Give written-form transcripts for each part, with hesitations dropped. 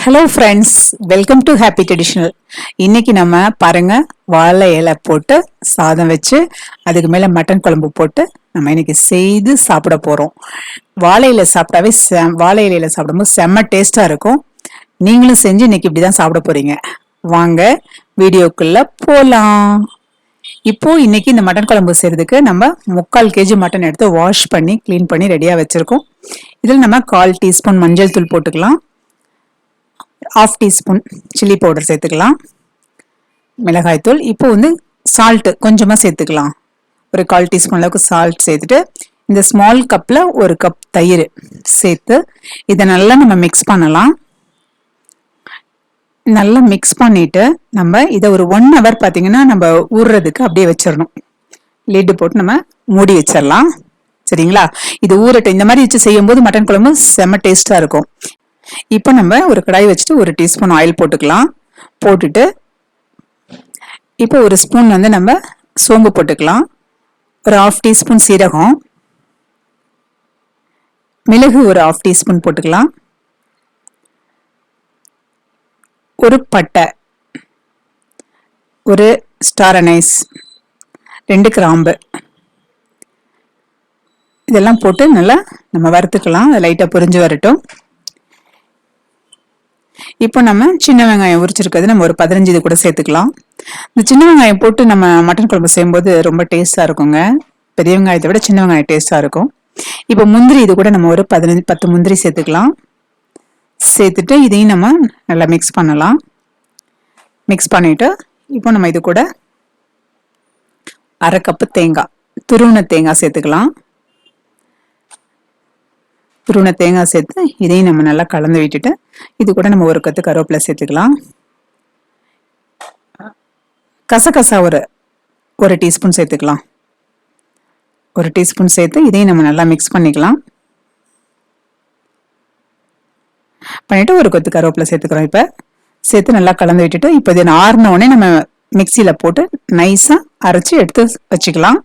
Hello friends, welcome to happy traditional. இன்னைக்கு நம்ம பாருங்க, வாழை இலை போட்டு சாதம் வச்சு அதுக்கு மேலே மட்டன் குழம்பு போட்டு நம்ம இன்னைக்கு செய்து சாப்பிட போகிறோம். வாழை இலை சாப்பிட்டாவே வாழை இலையில சாப்பிடும்போது செம்ம டேஸ்டாக இருக்கும். நீங்களும் செஞ்சு இன்னைக்கு இப்படி தான் சாப்பிட போறீங்க. வாங்க வீடியோக்குள்ள போகலாம். இப்போ இன்னைக்கு இந்த மட்டன் குழம்பு செய்யறதுக்கு நம்ம 3/4 kg மட்டன் எடுத்து வாஷ் பண்ணி க்ளீன் பண்ணி ரெடியாக வச்சிருக்கோம். இதில் நம்ம 1/4 டீஸ்பூன் மஞ்சள் தூள் போட்டுக்கலாம். 1/2 டீஸ்பூன் சில்லி பவுடர் சேர்த்துக்கலாம். மிளகாய் தூள். இப்போ சால்ட் கொஞ்சமாக சேர்த்துக்கலாம். ஒரு 1/4 டீஸ்பூன் அளவுக்கு சால்ட் சேர்த்துட்டு இந்த ஸ்மால் கப்பில் 1 கப் தயிர் சேர்த்து இதை நல்லா நம்ம மிக்ஸ் பண்ணலாம். நல்லா மிக்ஸ் பண்ணிட்டு நம்ம இதை ஒரு 1 hour பார்த்தீங்கன்னா நம்ம ஊறுறதுக்கு அப்படியே வச்சிடணும். லிட்டு போட்டு நம்ம மூடி வச்சிடலாம். சரிங்களா? இது ஊறட்டும். இந்த மாதிரி வச்சு செய்யும் போது மட்டன் குழம்பு செம்ம டேஸ்டா இருக்கும். இப்போ நம்ம ஒரு கடாய் வச்சுட்டு 1 டீஸ்பூன் ஆயில் போட்டுக்கலாம். போட்டுட்டு இப்போ 1 ஸ்பூன் நம்ம சோம்பு போட்டுக்கலாம். ஒரு 1/2 டீஸ்பூன் சீரகம், மிளகு ஒரு 1/2 டீஸ்பூன் போட்டுக்கலாம். ஒரு பட்டை, ஒரு ஸ்டார் அனைஸ், 2 கிராம்பு, இதெல்லாம் போட்டு நல்லா நம்ம வறுத்துக்கலாம். லைட்டாக பொரிஞ்சு வரட்டும். இப்போ நம்ம சின்ன வெங்காயம் உரிச்சிருக்கிறது நம்ம ஒரு 15 இது கூட சேர்த்துக்கலாம். இந்த சின்ன வெங்காயம் போட்டு நம்ம மட்டன் குழம்பு செய்யும்போது ரொம்ப டேஸ்டா இருக்குங்க. பெரிய வெங்காயத்தை விட சின்ன வெங்காயம் டேஸ்டா இருக்கும். இப்போ முந்திரி இது கூட நம்ம ஒரு 10 முந்திரி சேர்த்துக்கலாம். சேர்த்துட்டு இதையும் நம்ம நல்லா மிக்ஸ் பண்ணலாம். மிக்ஸ் பண்ணிட்டு இப்போ நம்ம இது கூட 1/2 கப்பு தேங்காய், துருவின தேங்காய் சேர்த்துக்கலாம். துருவின தேங்காய் சேர்த்து இதையும் நம்ம நல்லா கலந்து விட்டுட்டு இது கூட நம்ம 1 கத்து கருவேப்பிலை சேர்த்துக்கலாம். கசகசா ஒரு டீஸ்பூன் சேர்த்துக்கலாம். 1 டீஸ்பூன் சேர்த்து இதையும் நம்ம நல்லா மிக்ஸ் பண்ணிக்கலாம். பண்ணிட்டு 1 கொத்து கருவேப்பிலை சேர்த்துக்கிறோம். இப்போ சேர்த்து நல்லா கலந்து விட்டுட்டு இப்போ இதை ஆறின உடனே நம்ம மிக்சியில் போட்டு நைஸாக அரைச்சி எடுத்து வச்சுக்கலாம்.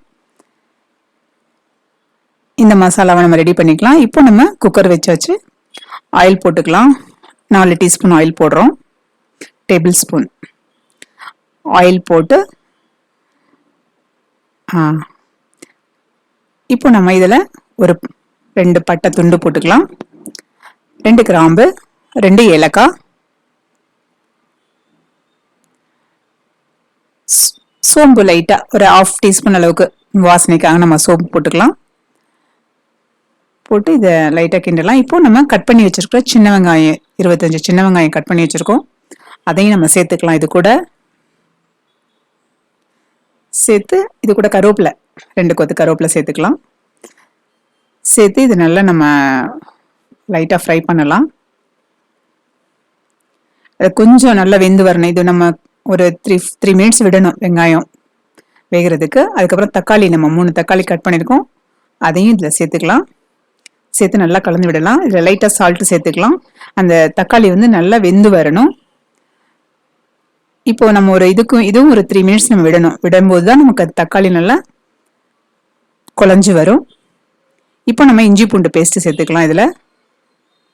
இந்த மசாலாவை நம்ம ரெடி பண்ணிக்கலாம். இப்போ நம்ம குக்கர் வச்சு ஆயில் போட்டுக்கலாம். 4 டீஸ்பூன் ஆயில் போடுறோம். டேபிள் ஸ்பூன் ஆயில் போட்டு இப்போ நம்ம இதில் ஒரு 2 பட்டை துண்டு போட்டுக்கலாம். 2 கிராம்பு, 2 ஏலக்காய், சோம்பு லைட்டாக ஒரு 1/2 டீஸ்பூன் அளவுக்கு வாசனைக்காக நம்ம சோம்பு போட்டுக்கலாம். போட்டு இதை லைட்டாக கிண்டலாம். இப்போ நம்ம கட் பண்ணி வச்சிருக்கோம் சின்ன வெங்காயம், 25 சின்ன வெங்காயம் கட் பண்ணி வச்சிருக்கோம். அதையும் நம்ம சேர்த்துக்கலாம். இது கூட சேர்த்து இது கூட கருவேப்பிலை 2 கொத்து கருவேப்பிலை சேர்த்துக்கலாம். சேர்த்து இது நல்லா நம்ம லைட்டாக ஃப்ரை பண்ணலாம். அது கொஞ்சம் நல்லா வெந்து வரணும். இது நம்ம ஒரு 3 மினிட்ஸ் விடணும் வெங்காயம் வேகிறதுக்கு. அதுக்கப்புறம் தக்காளி நம்ம 3 தக்காளி கட் பண்ணியிருக்கோம். அதையும் இதில் சேர்த்துக்கலாம். சேர்த்து நல்லா கலந்து விடலாம். இதில் லைட்டாக சால்ட்டு சேர்த்துக்கலாம். அந்த தக்காளி நல்லா வெந்து வரணும். இப்போ நம்ம இதுவும் ஒரு 3 மினிட்ஸ் நம்ம விடணும். விடும்போது தான் நமக்கு தக்காளி நல்லா குழஞ்சு வரும். இப்போ நம்ம இஞ்சி பூண்டு பேஸ்ட்டு சேர்த்துக்கலாம். இதில்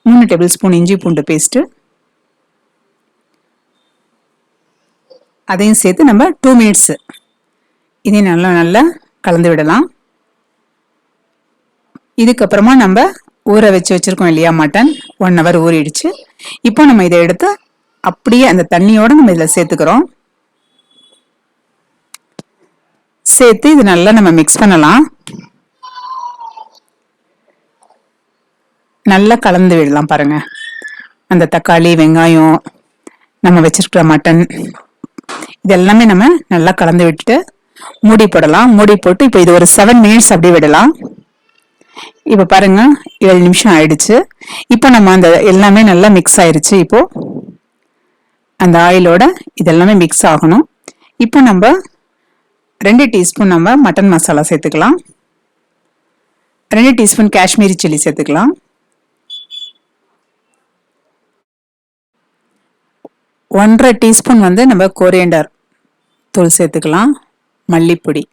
3 டேபிள் ஸ்பூன் இஞ்சி பூண்டு பேஸ்ட்டு, அதையும் சேர்த்து நம்ம 2 மினிட்ஸ் இதையும் நல்லா கலந்து விடலாம். இதுக்கப்புறமா நம்ம ஊற வச்சிருக்கோம் இல்லையா மட்டன், 1 hour ஊறிடுச்சு. இப்போ நம்ம இதை எடுத்து அப்படியே அந்த தண்ணியோட நம்ம இதில் சேர்த்துக்கிறோம். சேர்த்து இது நல்லா நம்ம மிக்ஸ் பண்ணலாம். நல்லா கலந்து விடலாம். பாருங்க, அந்த தக்காளி, வெங்காயம், நம்ம வச்சிருக்கிற மட்டன் இதெல்லாமே நம்ம நல்லா கலந்து விட்டுட்டு மூடி போடலாம். மூடி போட்டு இப்போ இது ஒரு 7 மினிட்ஸ் அப்படியே விடலாம். இப்போ பாருங்க, 7 நிமிஷம் ஆயிடுச்சு. இப்போ நம்ம அந்த எல்லாமே நல்லா மிக்ஸ் ஆயிடுச்சு. இப்போ அந்த ஆயிலோட இதெல்லாமே மிக்ஸ் ஆகணும். இப்போ நம்ம 2 டீஸ்பூன் நம்ம மட்டன் மசாலா சேர்த்துக்கலாம். 2 டீஸ்பூன் காஷ்மீரி சில்லி சேர்த்துக்கலாம். 1/2 டீஸ்பூன் நம்ம கொரியண்டர் தூள் சேர்த்துக்கலாம். மல்லிப்பொடி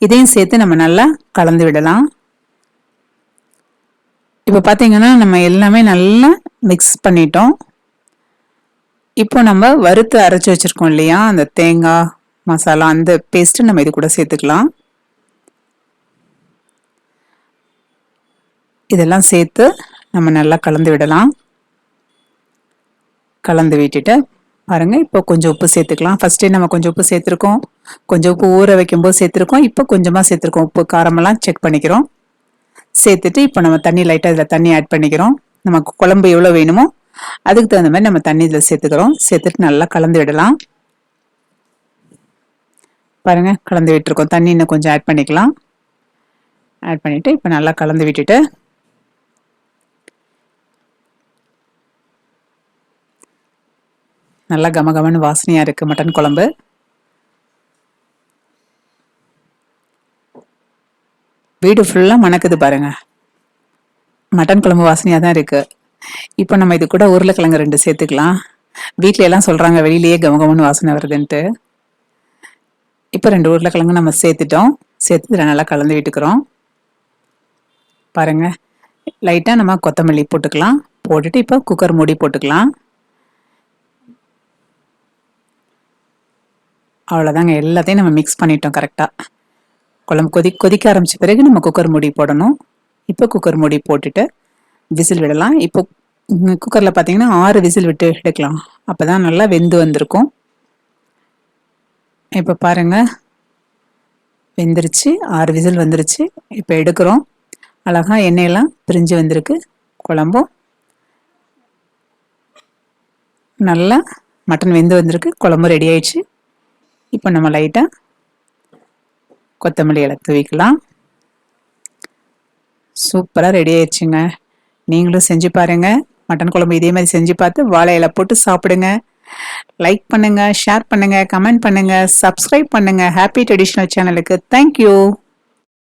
இதையும் சேர்த்து நம்ம நல்லா கலந்து விடலாம். இப்போ பார்த்தீங்கன்னா நம்ம எல்லாமே நல்லா மிக்ஸ் பண்ணிட்டோம். இப்போ நம்ம வறுத்து அரைச்சு வச்சிருக்கோம் இல்லையா, அந்த தேங்காய் மசாலா அந்த பேஸ்ட் நம்ம இது கூட சேர்த்துக்கலாம். இதெல்லாம் சேர்த்து நம்ம நல்லா கலந்து விடலாம். கலந்து விட்டுட்டு பாருங்க, இப்போ கொஞ்சம் உப்பு சேர்த்துக்கலாம். ஃபர்ஸ்டே நம்ம கொஞ்சம் உப்பு சேர்த்துருக்கோம், கொஞ்சம் உப்பு ஊற வைக்கும்போது சேர்த்துருக்கோம், இப்போ கொஞ்சமாக சேர்த்துருக்கோம். உப்பு காரமெல்லாம் செக் பண்ணிக்கிறோம். சேர்த்துட்டு இப்போ நம்ம தண்ணி லைட்டாக இதில் தண்ணி ஆட் பண்ணிக்கிறோம். நமக்கு குழம்பு எவ்வளோ வேணுமோ அதுக்கு தகுந்த மாதிரி நம்ம தண்ணி இதில் சேர்த்துக்கிறோம். சேர்த்துட்டு நல்லா கலந்து விடலாம். பாருங்க, கலந்து விட்டுருக்கோம். தண்ணி இன்னும் கொஞ்சம் ஆட் பண்ணிக்கலாம். ஆட் பண்ணிட்டு இப்போ நல்லா கலந்து விட்டுட்டு நல்லா கமகமன்னு வாசனையா இருக்கு மட்டன் குழம்பு. வீடு ஃபுல்லா மணக்குது பாருங்க. மட்டன் குழம்பு வாசனையா தான் இருக்கு. இப்போ நம்ம இது கூட உருளைக்கிழங்கு 2 சேர்த்துக்கலாம். வீட்ல எல்லாம் சொல்றாங்க வெளியிலேயே கமகமன்னு வாசனை வருதுன்ட்டு. இப்போ 2 உருளைக்கிழங்கு நம்ம சேர்த்துட்டோம். சேர்த்து இதில் நல்லா கலந்து விட்டுக்கிறோம். பாருங்க, லைட்டாக நம்ம கொத்தமல்லி போட்டுக்கலாம். போட்டுட்டு இப்போ குக்கர் மூடி போட்டுக்கலாம். அவ்வளோதாங்க, எல்லாத்தையும் நம்ம மிக்ஸ் பண்ணிட்டோம் கரெக்டாக. குழம்பு கொதிக்க ஆரம்பிச்ச பிறகு நம்ம குக்கர் மூடி போடணும். இப்போ குக்கர் மூடி போட்டுட்டு விசில் விடலாம். இப்போ குக்கரில் பார்த்தீங்கன்னா 6 விசில் விட்டு எடுக்கலாம். அப்போ தான் நல்லா வெந்து வந்திருக்கும். இப்போ பாருங்க, வெந்துருச்சு. 6 விசில் வந்துருச்சு. இப்போ எடுக்கிறோம். அழகா எண்ணெயெல்லாம் பிரிஞ்சு வந்திருக்கு. குழம்பும் நல்லா மட்டன் வெந்து வந்திருக்கு. குழம்பு ரெடி ஆயிடுச்சு. இப்போ நம்ம லைட்டாக கொத்தமல்லி இலை தூவிக்கலாம். சூப்பராக ரெடி ஆயிடுச்சுங்க. நீங்களும் செஞ்சு பாருங்க. மட்டன் குழம்பு இதே மாதிரி செஞ்சு பார்த்து வாழை இலை போட்டு சாப்பிடுங்க. லைக் பண்ணுங்க, ஷேர் பண்ணுங்க, கமெண்ட் பண்ணுங்க, சப்ஸ்கிரைப் பண்ணுங்க ஹாப்பி ட்ரெடிஷ்னல் சேனலுக்கு. தேங்க்யூ.